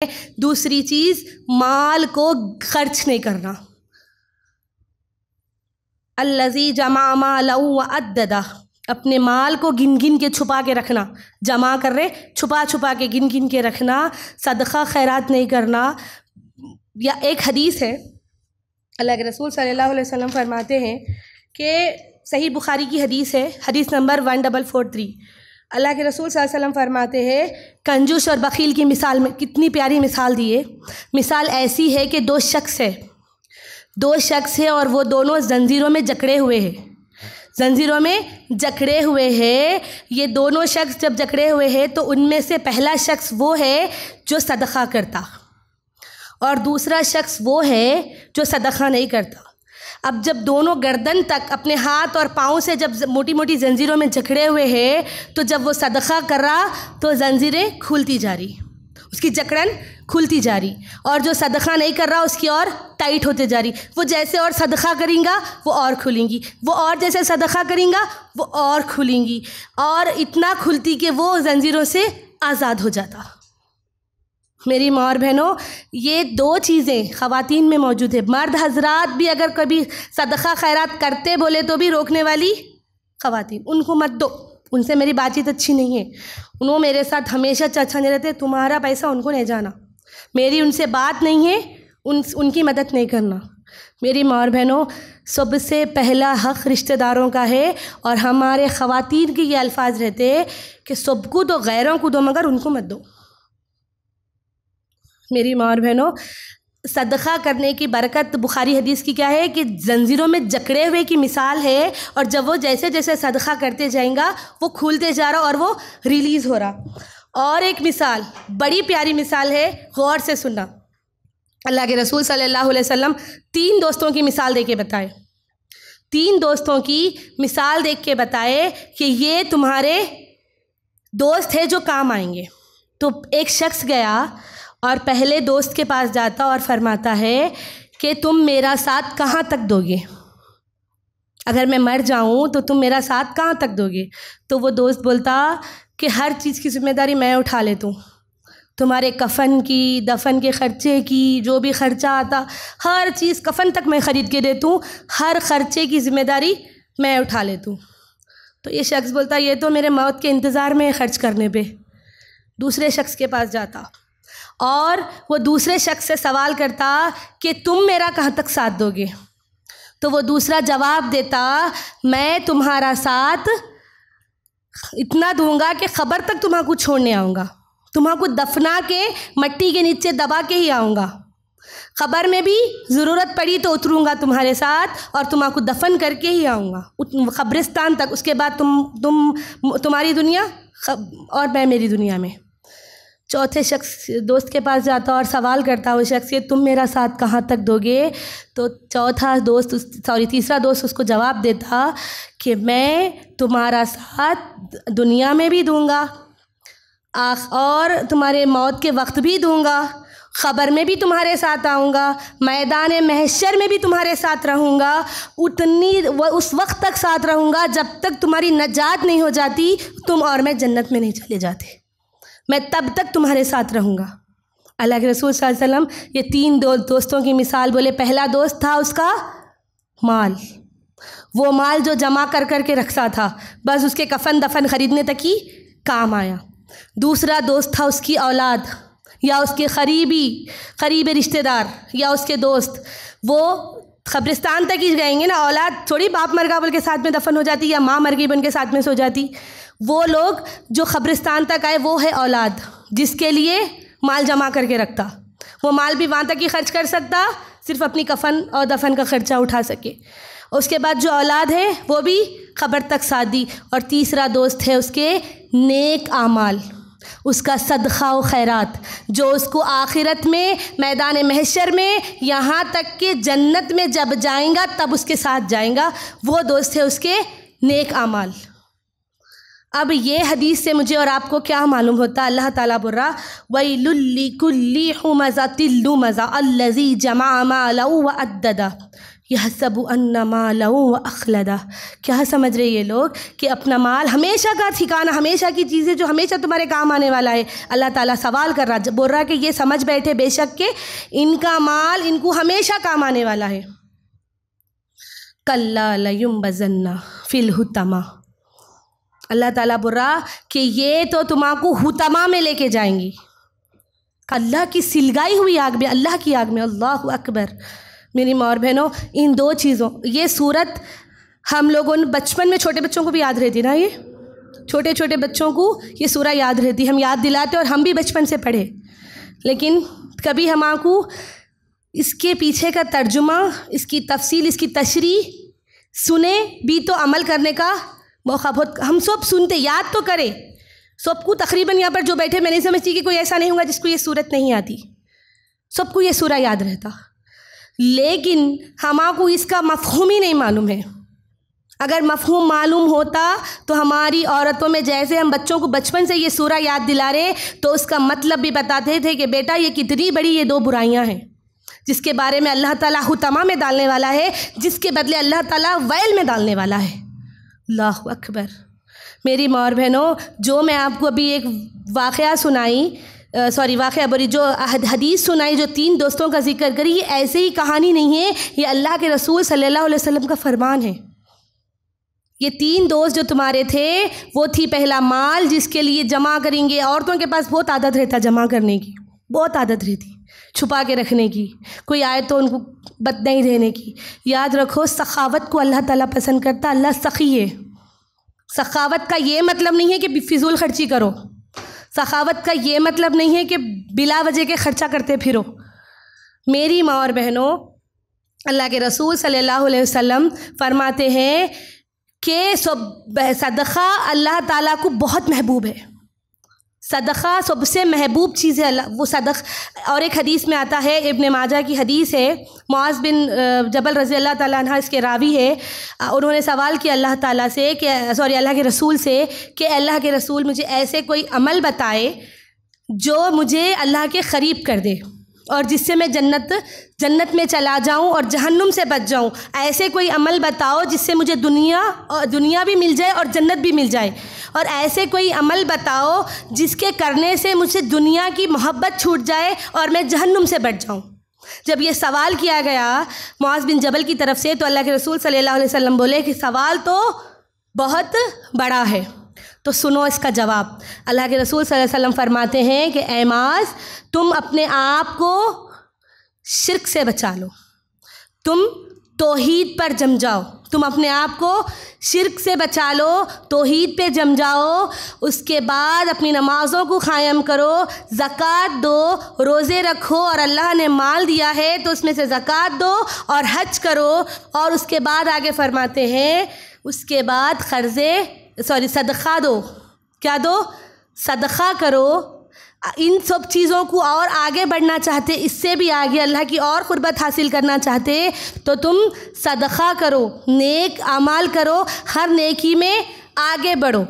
दूसरी चीज़ माल को खर्च नहीं करना। अल्लज़ी जमा मालहू व अद्ददा, अपने माल को गिन गिन के छुपा के रखना, जमा कर रहे छुपा छुपा के गिन गिन के रखना, सदक़ा खैरात नहीं करना। या एक हदीस है, अल्लाह के रसूल सल्लल्लाहु अलैहि वसल्लम फरमाते हैं कि सही बुखारी की हदीस है, हदीस नंबर 1443, अल्लाह के रसूल सल्लल्लाहु अलैहि वसल्लम फरमाते हैं कंजूस और बख़ील की मिसाल में, कितनी प्यारी मिसाल दी है। मिसाल ऐसी है कि दो शख्स है और वो दोनों जंजीरों में जकड़े हुए हैं, जंजीरों में जकड़े हुए हैं। ये दोनों शख्स जब जकड़े हुए हैं तो उनमें से पहला शख्स वो है जो सदक़ा करता और दूसरा शख्स वो है जो सदक़ा नहीं करता। अब जब दोनों गर्दन तक अपने हाथ और पाँव से जब मोटी मोटी जंजीरों में जकड़े हुए हैं, तो जब वो सदक़ा कर रहा तो जंजीरें खुलती जा रही, उसकी जकड़न खुलती जा रही, और जो सदक़ा नहीं कर रहा उसकी और टाइट होते जा रही। वो जैसे और सदक़ा करेंगा वो और खुलेंगी, वो और जैसे सदक़ा करेंगा वो और खुलेंगी, और इतना खुलती कि वो जंजीरों से आज़ाद हो जाता। मेरी माँ और बहनों, ये दो चीज़ें ख़वातीन में मौजूद है। मर्द हजरात भी अगर कभी सदक़ा खैरात करते बोले तो भी रोकने वाली ख़वातीन, उनको मत दो, उनसे मेरी बातचीत अच्छी नहीं है, उन्होंने मेरे साथ हमेशा अच्छा नहीं रहते, तुम्हारा पैसा उनको नहीं जाना, मेरी उनसे बात नहीं है, उनकी मदद नहीं करना। मेरी माँ और बहनों, सबसे पहला हक़ रिश्तेदारों का है, और हमारे ख़वातीन के ये अल्फाज रहते हैं कि सबको दो, गैरों को दो, मगर उनको मत दो। मेरी माँ और बहनों, सदक़ा करने की बरकत बुखारी हदीस की क्या है कि जंजीरों में जकड़े हुए की मिसाल है, और जब वो जैसे जैसे सदक़ा करते जाएगा वो खुलते जा रहा और वो रिलीज़ हो रहा। और एक मिसाल, बड़ी प्यारी मिसाल है, गौर से सुनना। अल्लाह के रसूल सल्लल्लाहु अलैहि वसल्लम 3 दोस्तों की मिसाल दे के बताए, 3 दोस्तों की मिसाल देख के बताए कि ये तुम्हारे दोस्त है जो काम आएंगे। तो एक शख्स गया और पहले दोस्त के पास जाता और फरमाता है कि तुम मेरा साथ कहाँ तक दोगे, अगर मैं मर जाऊँ तो तुम मेरा साथ कहाँ तक दोगे। तो वो दोस्त बोलता कि हर चीज़ की ज़िम्मेदारी मैं उठा लेता हूँ, तुम्हारे कफ़न की, दफन के ख़र्चे की, जो भी ख़र्चा आता हर चीज़, कफ़न तक मैं ख़रीद के देता हूँ, हर ख़र्चे की ज़िम्मेदारी मैं उठा लेता हूँ। तो ये शख्स बोलता ये तो मेरे मौत के इंतज़ार में ख़र्च करने पे। दूसरे शख्स के पास जाता और वो दूसरे शख्स से सवाल करता कि तुम मेरा कहाँ तक साथ दोगे। तो वो दूसरा जवाब देता, मैं तुम्हारा साथ इतना दूंगा कि ख़बर तक तुम्हारे छोड़ने आऊँगा, तुम्हारे दफना के मट्टी के नीचे दबा के ही आऊँगा, ख़बर में भी ज़रूरत पड़ी तो उतरूँगा तुम्हारे साथ और तुम्हारे दफन करके ही आऊँगा क़ब्रिस्तान तक। उसके बाद तुम्हारी दुनिया और मैं मेरी दुनिया में। चौथे शख्स दोस्त के पास जाता और सवाल करता वो शख्स कि तुम मेरा साथ कहाँ तक दोगे। तो तीसरा दोस्त उसको जवाब देता कि मैं तुम्हारा साथ दुनिया में भी दूंगा और तुम्हारे मौत के वक्त भी दूंगा, ख़बर में भी तुम्हारे साथ आऊँगा, मैदान महशर में भी तुम्हारे साथ रहूँगा, उस वक्त तक साथ रहूँगा जब तक तुम्हारी नजात नहीं हो जाती, तुम और मैं जन्नत में नहीं चले जाते, मैं तब तक तुम्हारे साथ रहूँगा। अल्लाह के रसूल सल्लल्लाहु अलैहि वसल्लम ये 3 दोस्तों की मिसाल बोले। पहला दोस्त था उसका माल, वो माल जो जमा कर कर के रखता था, बस उसके कफन दफन ख़रीदने तक ही काम आया। दूसरा दोस्त था उसकी औलाद या उसके करीबी रिश्तेदार या उसके दोस्त, वो क़ब्रिस्तान तक ही जाएंगे ना, औलाद थोड़ी बाप मर गया बोल के साथ में दफन हो जाती या माँ मर गई बन के साथ में सो जाती। वो लोग जो क़ब्रिस्तान तक आए वो है औलाद, जिसके लिए माल जमा करके रखता, वो माल भी वहाँ तक ही खर्च कर सकता, सिर्फ अपनी कफन और दफन का खर्चा उठा सके। उसके बाद जो औलाद है वो भी ख़बर तक साथ दी। और तीसरा दोस्त है उसके नेक आमाल, उसका सदक़ा व खैरात, जो उसको आखिरत में मैदान महशर में, यहाँ तक कि जन्नत में जब जाएगा तब उसके साथ जाएगा, वो दोस्त है उसके नेक आमाल। अब ये हदीस से मुझे और आपको क्या मालूम होता, अल्लाह ताला बोल रहा वैलुल लिकुल्ली हुमज़तिल लुमज़ा अल्लज़ी जमा मालहू व अद्ददा, यहसबु अन्ना मालहु व अखलदा। क्या समझ रहे ये लोग कि अपना माल हमेशा का ठिकाना, हमेशा की चीज़ें जो हमेशा तुम्हारे काम आने वाला है। अल्लाह ताला सवाल कर रहा, बोल रहा कि ये समझ बैठे बेशक के इनका माल इनको हमेशा काम आने वाला है। कल्ला लयुम्बज़न्ना फिल हुतमा। अल्लाह ताला बोल रहा कि ये तो तुम्हारा हुतमा में लेके जाएंगी, अल्लाह की सिलगाई हुई आग में, अल्लाह की आग में। अल्लाह अकबर। मेरी माँ और बहनों, इन दो चीज़ों, ये सूरत हम लोगों ने बचपन में, छोटे बच्चों को भी याद रहती ना, ये छोटे छोटे बच्चों को ये सूरह याद रहती, हम याद दिलाते और हम भी बचपन से पढ़े, लेकिन कभी हमको इसके पीछे का तर्जुमा, इसकी तफसील, इसकी तशरीह सुने भी तो अमल करने का मौका बहुत, हम सब सुनते, याद तो करें सबको। तकरीबन यहाँ पर जो बैठे, मैं नहीं समझती कि कोई ऐसा नहीं होगा जिसको ये सूरत नहीं आती, सबको ये सूरह याद रहता, लेकिन हमको इसका मफ़हूम ही नहीं मालूम है। अगर मफ़हूम मालूम होता तो हमारी औरतों में, जैसे हम बच्चों को बचपन से ये सूरह याद दिला रहे, तो उसका मतलब भी बताते थे कि बेटा ये कितनी बड़ी ये दो बुराइयां हैं जिसके बारे में अल्लाह ताला हुतमा में डालने वाला है, जिसके बदले अल्लाह ताला वैल में डालने वाला है। अल्लाह अकबर। मेरी माँ और बहनों, जो मैं आपको अभी एक वाक़या सुनाई, जो हदीस सुनाई, जो 3 दोस्तों का जिक्र करी, ये ऐसे ही कहानी नहीं है, ये अल्लाह के रसूल सल्लल्लाहु अलैहि वसल्लम का फरमान है। ये 3 दोस्त जो तुम्हारे थे, वो थी पहला माल जिसके लिए जमा करेंगे। औरतों के पास बहुत आदत रहता जमा करने की, बहुत आदत रहती छुपा के रखने की, कोई आए तो उनको बद नहीं देने की। याद रखो, सखावत को अल्लाह ताला पसंद करता, अल्लाह सखी है। सखावत का ये मतलब नहीं है कि फिजूल खर्ची करो, सखावत का ये मतलब नहीं है कि बिला वजह के खर्चा करते फिरो। मेरी माँ और बहनों, अल्लाह के रसूल सल्लल्लाहु अलैहि वसल्लम फरमाते हैं कि सदक़ा अल्लाह ताला को बहुत महबूब है। सदक़ा सबसे महबूब चीज़ है, वो सदक़। और एक हदीस में आता है, इब्न माजा की हदीस है, मुआज़ बिन जबल रज़ी अल्लाह ताला अन्हा इसके रावी है। उन्होंने सवाल किया अल्लाह ताला से कि अल्लाह के रसूल से कि अल्लाह के रसूल, मुझे ऐसे कोई अमल बताए जो मुझे अल्लाह के क़रीब कर दे और जिससे मैं जन्नत में चला जाऊं और जहन्नुम से बच जाऊं। ऐसे कोई अमल बताओ जिससे मुझे दुनिया भी मिल जाए और जन्नत भी मिल जाए, और ऐसे कोई अमल बताओ जिसके करने से मुझे दुनिया की मोहब्बत छूट जाए और मैं जहन्नुम से बच जाऊं। जब ये सवाल किया गया मुआज़ बिन जबल की तरफ से, तो अल्लाह के रसूल सल्लल्लाहु अलैहि वसल्लम बोले कि सवाल तो बहुत बड़ा है, तो सुनो इसका जवाब। अल्लाह के रसूल सल्लल्लाहु अलैहि वसल्लम फरमाते हैं कि ऐ मुआज़, तुम अपने आप को शिर्क से बचा लो, तुम तौहीद पर जम जाओ, तुम अपने आप को शिर्क से बचा लो, तौहीद पे जम जाओ। उसके बाद अपनी नमाज़ों को क़ायम करो, ज़कात दो, रोज़े रखो, और अल्लाह ने माल दिया है तो उसमें से ज़कात दो और हज करो। और उसके बाद आगे फरमाते हैं, उसके बाद सदक़ा दो। क्या दो? सदक़ा करो। इन सब चीज़ों को और आगे बढ़ना चाहते, इससे भी आगे अल्लाह की और क़ुर्बत हासिल करना चाहते, तो तुम सदक़ा करो, नेक अमाल करो, हर नेकी में आगे बढ़ो।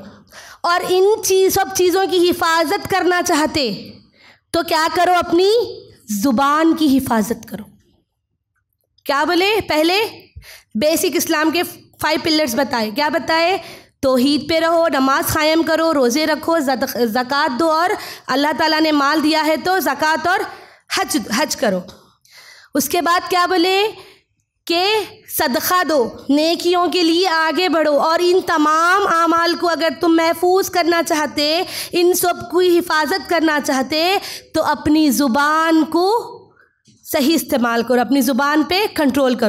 और इन सब चीज़ों की हिफाजत करना चाहते तो क्या करो? अपनी ज़ुबान की हिफाजत करो। क्या बोले? पहले बेसिक इस्लाम के 5 पिलर्स बताए। क्या बताए? तौहीद पे रहो, नमाज क़ायम करो, रोज़े रखो, ज़कात दो, और अल्लाह ताला ने माल दिया है तो ज़कात और हज करो। उसके बाद क्या बोले कि सदक़ा दो, नेकियों के लिए आगे बढ़ो। और इन तमाम आमाल को अगर तुम महफूज करना चाहते, इन सब की हिफाजत करना चाहते, तो अपनी ज़ुबान को सही इस्तेमाल करो, अपनी ज़ुबान पे कंट्रोल करो।